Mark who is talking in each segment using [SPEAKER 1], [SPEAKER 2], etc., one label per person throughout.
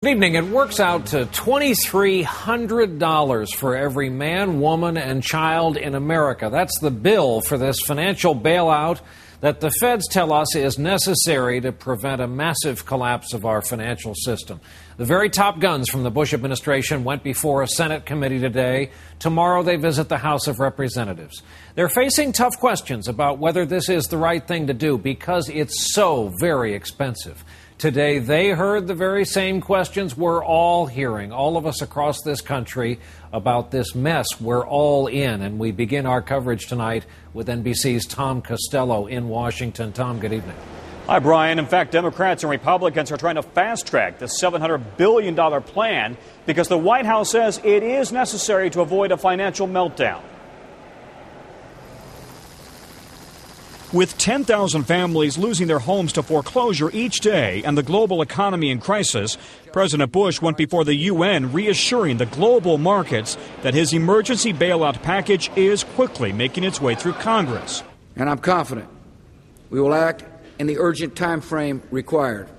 [SPEAKER 1] Good evening. It works out to $2,300 for every man, woman, and child in America. That's the bill for this financial bailout that the feds tell us is necessary to prevent a massive collapse of our financial system. The very top guns from the Bush administration went before a Senate committee today. Tomorrow they visit the House of Representatives. They're facing tough questions about whether this is the right thing to do because it's so very expensive. Today, they heard the very same questions we're all hearing, all of us across this country, about this mess we're all in. And we begin our coverage tonight with NBC's Tom Costello in Washington. Tom, good evening.
[SPEAKER 2] Hi, Brian. In fact, Democrats and Republicans are trying to fast-track the $700 billion plan because the White House says it is necessary to avoid a financial meltdown. With 10,000 families losing their homes to foreclosure each day and the global economy in crisis, President Bush went before the UN reassuring the global markets that his emergency bailout package is quickly making its way through Congress.
[SPEAKER 3] And I'm confident we will act in the urgent time frame required.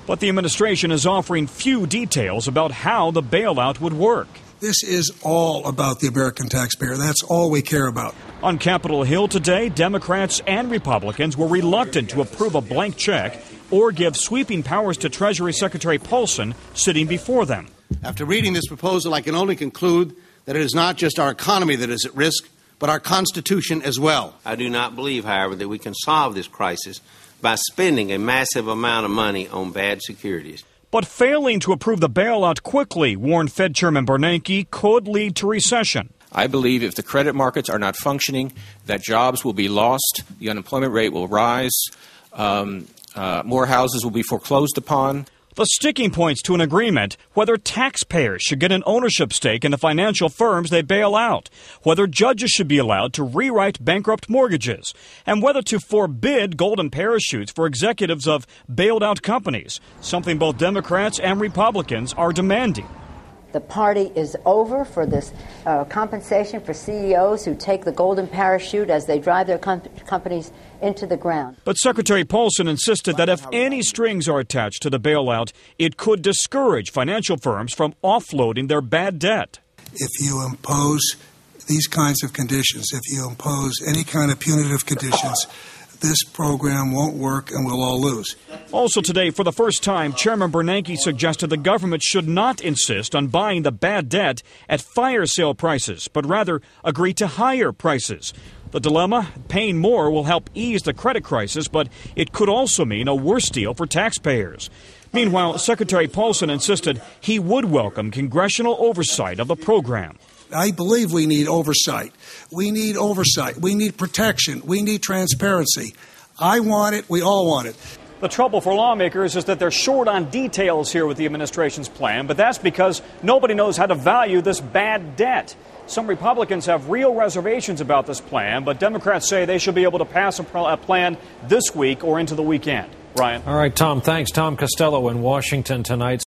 [SPEAKER 2] But the administration is offering few details about how the bailout would work.
[SPEAKER 4] This is all about the American taxpayer. That's all we care about.
[SPEAKER 2] On Capitol Hill today, Democrats and Republicans were reluctant to approve a blank check or give sweeping powers to Treasury Secretary Paulson sitting before them.
[SPEAKER 5] After reading this proposal, I can only conclude that it is not just our economy that is at risk, but our Constitution as well.
[SPEAKER 6] I do not believe, however, that we can solve this crisis by spending a massive amount of money on bad securities.
[SPEAKER 2] But failing to approve the bailout quickly, warned Fed Chairman Bernanke, could lead to recession.
[SPEAKER 7] I believe if the credit markets are not functioning, that jobs will be lost, the unemployment rate will rise, more houses will be foreclosed upon.
[SPEAKER 2] The sticking points to an agreement, whether taxpayers should get an ownership stake in the financial firms they bail out, whether judges should be allowed to rewrite bankrupt mortgages, and whether to forbid golden parachutes for executives of bailed out companies, something both Democrats and Republicans are demanding.
[SPEAKER 8] The party is over for this compensation for CEOs who take the golden parachute as they drive their companies into the ground.
[SPEAKER 2] But Secretary Paulson insisted that if any strings are attached to the bailout, it could discourage financial firms from offloading their bad debt.
[SPEAKER 4] If you impose these kinds of conditions, if you impose any kind of punitive conditions, this program won't work and we'll all lose.
[SPEAKER 2] Also today, for the first time, Chairman Bernanke suggested the government should not insist on buying the bad debt at fire sale prices, but rather agree to higher prices. The dilemma, paying more will help ease the credit crisis, but it could also mean a worse deal for taxpayers. Meanwhile, Secretary Paulson insisted he would welcome congressional oversight of the program.
[SPEAKER 4] I believe we need oversight. We need oversight. We need protection. We need transparency. I want it. We all want it.
[SPEAKER 2] The trouble for lawmakers is that they're short on details here with the administration's plan, but that's because nobody knows how to value this bad debt. Some Republicans have real reservations about this plan, but Democrats say they should be able to pass a plan this week or into the weekend. Ryan.
[SPEAKER 1] All right, Tom, thanks. Tom Costello in Washington tonight.